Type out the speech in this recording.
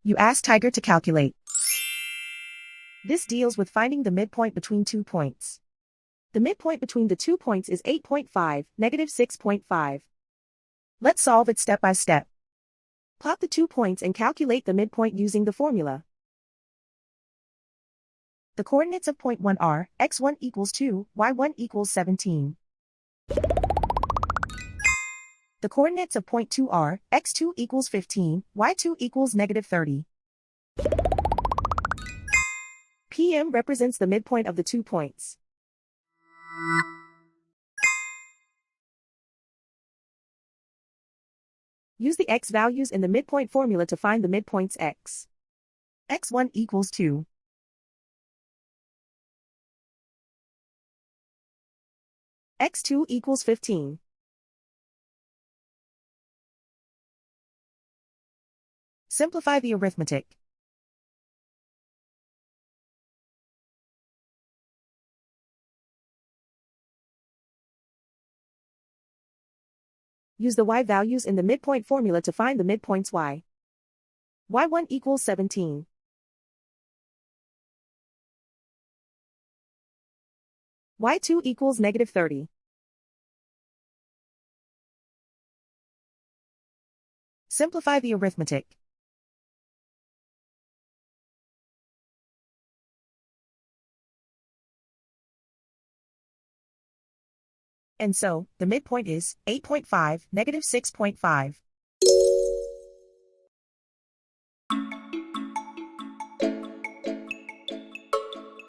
You ask Tiger to calculate. This deals with finding the midpoint between 2 points. The midpoint between the 2 points is 8.5, negative 6.5. Let's solve it step by step. Plot the 2 points and calculate the midpoint using the formula. The coordinates of point 1 are, x1 equals 2, y1 equals 17. The coordinates of point 2 are, x2 equals 15, y2 equals negative 30. PM represents the midpoint of the 2 points. Use the x values in the midpoint formula to find the midpoints x. x1 equals 2. x2 equals 15. Simplify the arithmetic. Use the y values in the midpoint formula to find the midpoints y. y1 equals 17. y2 equals negative 30. Simplify the arithmetic. And so, the midpoint is 8.5, negative 6.5.